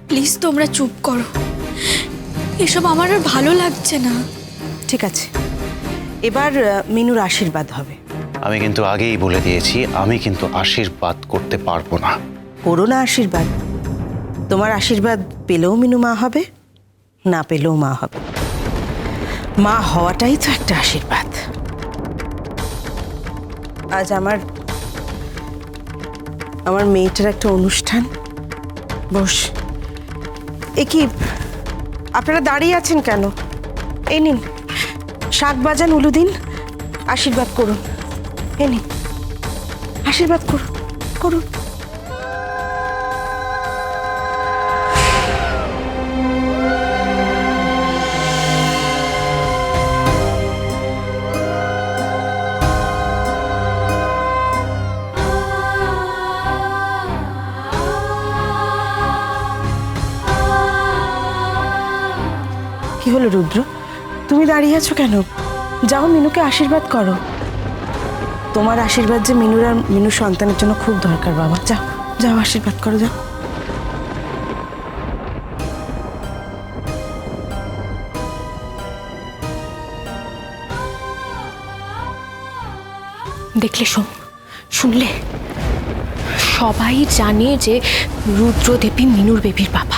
Please তোমরা চুপ করো, এসব আমার আর ভালো লাগছে না। ঠিক আছে, এবার মিনুর আশীর্বাদ হবে। আমি কিন্তু আগেই বলে দিয়েছি, আমি কিন্তু আশীর্বাদ করতে পারবো না। করো না আশীর্বাদ। তোমার আশীর্বাদ পেলেও মিনু মা হবে, না পেলেও মা হবে। মা হওয়াটাই তো একটা আশীর্বাদ। আজ আমার মেয়েটার একটা অনুষ্ঠান। বস। এ কি, আপনারা দাঁড়িয়ে আছেন কেন? এই নিন, শাক বাজান, উলু দিন, আশীর্বাদ করুন। এই নিন, আশীর্বাদ করুন, করুন। কি হলো রুদ্র, তুমি দাঁড়িয়ে আছো কেন? যাও মিনুকে আশীর্বাদ করো। তোমার আশীর্বাদ যে মিনুর আর মিনুর সন্তানের জন্য খুব দরকার বাবা। যাও যাও, আশীর্বাদ করো, যাও। দেখলে শুনলে, সবাই জানে যে রুদ্রদেবী মিনুর বেবির বাবা।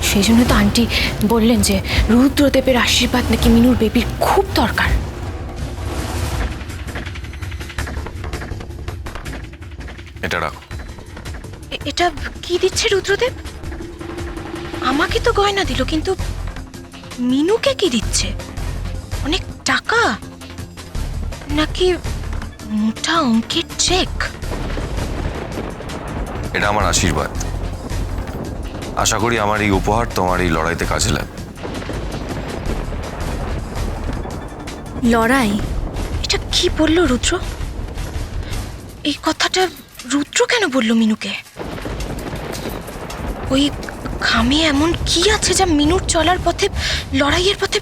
সেই জন্য তো আন্টি বললেন যে রুদ্রদেবের আশীর্বাদ নাকি মিনুর বেবির খুব দরকার। এটা রাখো। এটা কি দিচ্ছে রুদ্রদেব? আমাকে তো গয়না দিল, কিন্তু মিনুকে কি দিচ্ছে? অনেক টাকা নাকি মোটা অঙ্কের চেক? এটা আমার আশীর্বাদ। আশা করি আমার এই উপহার তোমার এই লড়াইতে কাজে লাগবে। লড়াই? এটা কি বললো রুদ্র? এই কথাটা রুদ্র কেন বললো মিনুকে? ওই খামে এমন কি আছে যা মিনুর চলার পথে, লড়াইয়ের পথে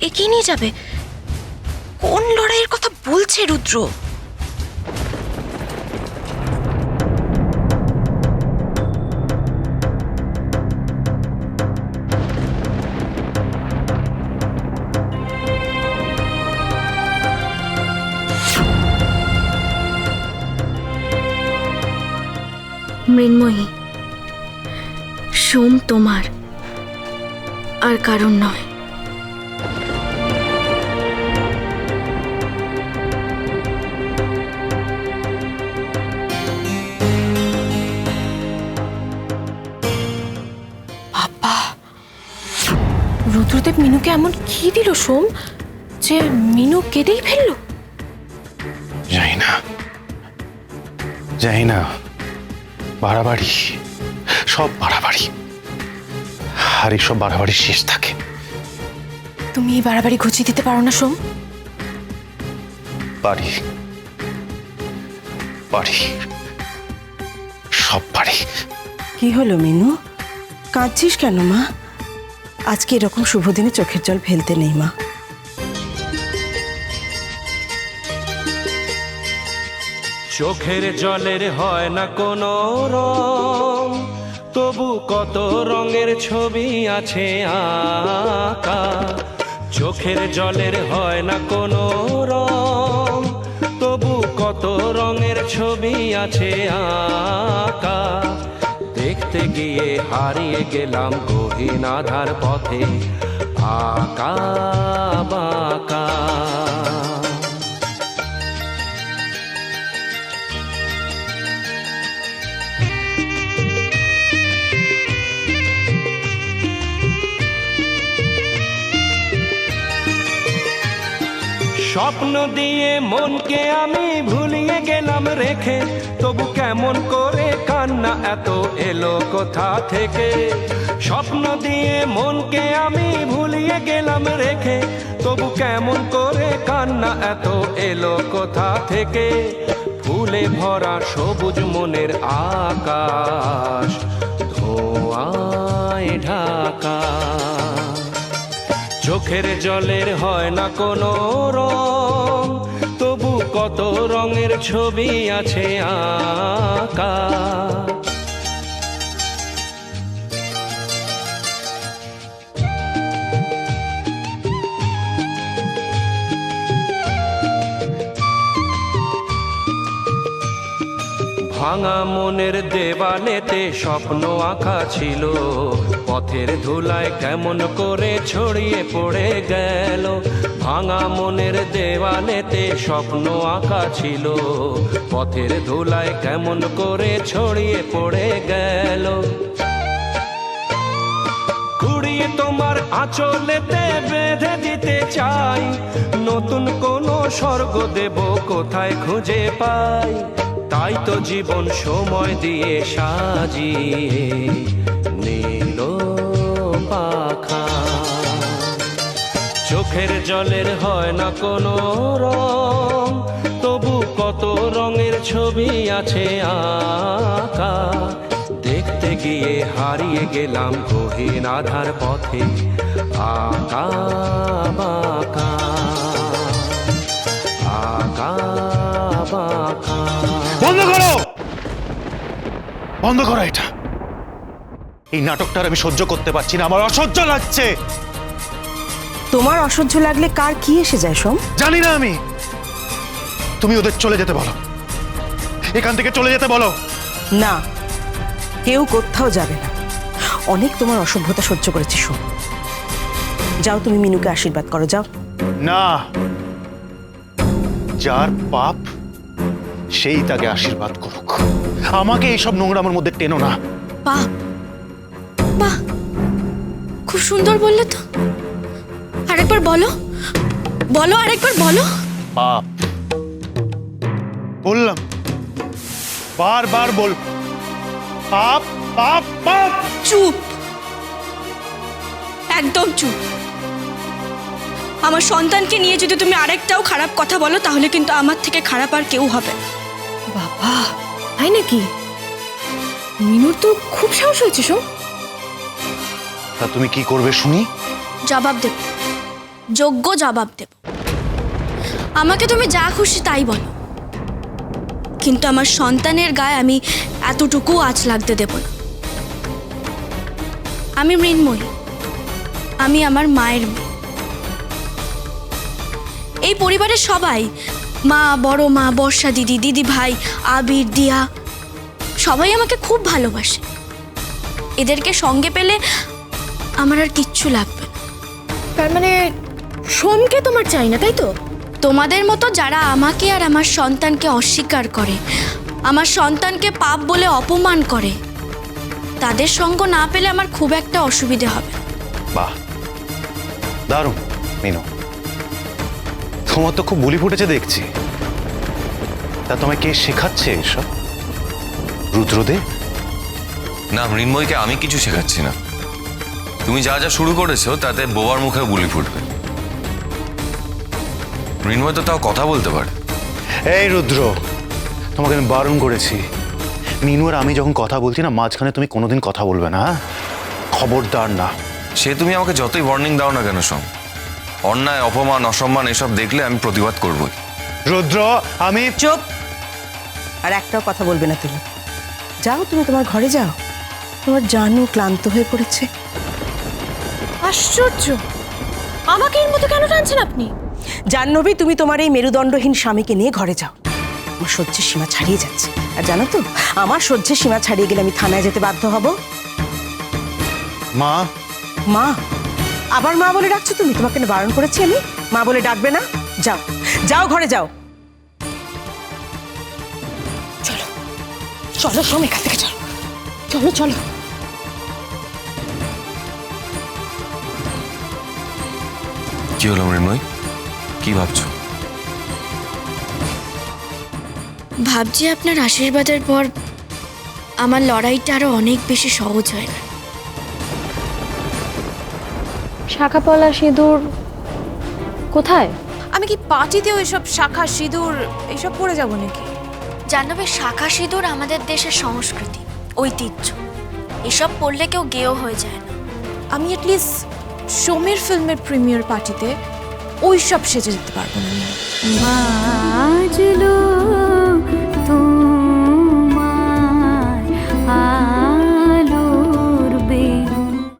এগিয়ে নিয়ে যাবে? কোন লড়াইয়ের কথা বলছে রুদ্র? মৃন্ময়ী, সোম তোমার, আর কারণ নয়। বাবা, রুদ্রদেব মিনুকে এমন কি দিল সোম যে মিনু কেঁদেই ফেললো? যাই না, বাড়াবাড়ি, সব বাড়াবাড়ি। আর এইসব বাড়াবাড়ির শেষ থাকে। তুমি এই বাড়াবাড়ি ঘুচিয়ে দিতে পারো না সোম? পারি, পারি, সব পারি। কি হলো মিনু, কাঁদছিস কেন মা? আজকে এরকম শুভ দিনে চোখের জল ফেলতে নেই মা। চোখের জলের হয় না কোনো রং, তবু কত রঙের ছবি আছে আঁকা। চোখের জলের হয় না কোনো রং, তবু কত রঙের ছবি আছে আঁকা। দেখতে গিয়ে হারিয়ে গেলাম গহীন আধার পথে, আঁকা বাঁকা। স্বপ্ন দিয়ে মনকে আমি ভুলিয়ে গেলাম রেখে, তবু কেমন করে কান্না এত এলো কোথা থেকে? স্বপ্ন দিয়ে মনকে আমি ভুলিয়ে গেলাম রেখে, তবু কেমন করে কান্না এত এলো কোথা থেকে? ফুলে ভরা সবুজ মনের আকাশ ধোঁয়ায় ঢাকা। চোখের জলের হয় না কোনো রং, তবু কত রঙের ছবি আছে আঁকা। ভাঙা মনের দেওয়ালেতে স্বপ্ন আঁকা ছিল, পথের ধুলায় কেমন করে ছড়িয়ে পড়ে গেল। ভাঙা মনের দেওয়ালেতে স্বপ্ন আঁকা ছিল, পথের ধুলায় কেমন করে ছড়িয়ে পড়ে গেল। কুড়িয়ে তোমার আঁচলেতে বেঁধে দিতে চাই, নতুন কোনো স্বর্গ দেব কোথায় খুঁজে পাই। তাই তো জীবন সময় দিয়ে সাজিয়ে নীল পাখা। চোখের জলের হয় না কোনো রং, তবু কত রঙের ছবি আছে আঁকা। দেখতে গিয়ে হারিয়ে গেলাম গহীন আধার পথে, আঁকা বাঁকা আঁকা বাঁকা। বন্ধ করো, বন্ধ করো এটা। এই নাটকটার আমি সহ্য করতে পারছি না, আমার অসহ্য লাগছে। তোমার অসহ্য লাগলে কার কি এসে যায় সোম? জানি না আমি। তুমি ওদের চলে যেতে বলো, এখান থেকে চলে যেতে বলো। না, কেউ কোথাও যাবে না। অনেক তোমার অসভ্যতা সহ্য করেছি সোম। যাও, তুমি মিনুকে আশীর্বাদ করো, যাও। না, যার পাপ সেই তাকে আশীর্বাদ করুক, আমাকে এইসব নোংরামের মধ্যে টেনো না। বাহ বাহ, খুব সুন্দর বললে তো। আরেকবার বলো, বলো, আরেকবার বলো। পাপ বললাম, বারবার বল, পাপ পাপ পাপ। চুপ, একদম চুপ। আমার সন্তানকে নিয়ে যদি তুমি আরেকটাও খারাপ কথা বলো, তাহলে কিন্তু আমার থেকে খারাপ আর কেউ হবে না। বাবা, তাই নাকি? মিনুর তো খুব সাহস হয়েছে সোম। তা তুমি কি করবে শুনি? জবাব দেব, যোগ্য জবাব দেব। আমাকে তুমি যা খুশি তাই বলো, কিন্তু আমার সন্তানের গায়ে আমি এতটুকু আঁচ লাগতে দেব না। আমি মৃন্ময়ী, আমি আমার মায়ের মেয়ে। এই পরিবারের সবাই, মা, বড় মা, বর্ষা দিদি, দিদি ভাই, আবির, দিয়া, সবাই আমাকে খুব ভালোবাসে। এদেরকে সঙ্গে পেলে আমার আর কিচ্ছু লাগবে না। তার মানে সোমকে তোমার চাই না, তাই তো? তোমাদের মতো যারা আমাকে আর আমার সন্তানকে অস্বীকার করে, আমার সন্তানকে পাপ বলে অপমান করে, তাদের সঙ্গ না পেলে আমার খুব একটা অসুবিধে হবে। বাহ, দারুণ মিনু, তোমার তো খুব বুলি ফুটেছে দেখছি। তা তোমায় কে শেখাচ্ছে এসব? রুদ্রদেব? না, মৃন্ময়কে আমি কিছু শেখাচ্ছি না। তুমি যা যা শুরু করেছো তাতে বোবার মুখে বুলি ফুটবে। মৃন্ময় তো তাও কথা বলতে পারে। এই রুদ্র, তোমাকে আমি বারণ করেছি, মিনু আর আমি যখন কথা বলছি না, মাঝখানে তুমি কোনোদিন কথা বলবে না, খবরদার না। সে তুমি আমাকে যতই ওয়ার্নিং দাও না কেন সোম, অন্যায়, অপমান, অসম্মান এসব দেখলে আমি প্রতিবাদ করবই। রুদ্র, আমি চুপ, আর একটাও কথা বলবে না তুমি। যাও, তুমি তোমার ঘরে যাও। তোমার জানু ক্লান্ত হয়ে পড়েছে। আশ্চর্য, আমাকে এর মতো কেন টানছেন আপনি? জাহ্নবী, তুমি তোমার এই মেরুদণ্ডহীন স্বামীকে নিয়ে ঘরে যাও। আমার সহ্যের সীমা ছাড়িয়ে যাচ্ছে। আর জানো তো, আমার সহ্যের সীমা ছাড়িয়ে গেলে আমি থানায় যেতে বাধ্য হব। মা। মা? আবার মা বলে ডাকছো তুমি? তোমাকে না বারণ করেছি আমি? মা বলে ডাকবে না। যাও, যাও, ঘরে যাও। চলো চলো সোম, এখান থেকে চলো, চলো চলো। কি হলো মৃন্ময়, কি ভাবছো? ভাবছি আপনার আশীর্বাদের পর আমার লড়াইটা আরো অনেক বেশি সহজ হয় না। শাখা পলা সিঁদুর কোথায়? আমি কি পার্টিতেও এসব শাখা সিঁদুর এসব পরে যাব নাকি? জানবে, শাখা সিঁদুর আমাদের দেশের সংস্কৃতি, ঐতিহ্য। এসব পড়লে কেউ গেও হয়ে যায় না। আমি অ্যাটলিস্ট সোমের ফিল্মের প্রিমিয়ার পার্টিতে ওই সব সেজে যেতে পারবো না। বাজলো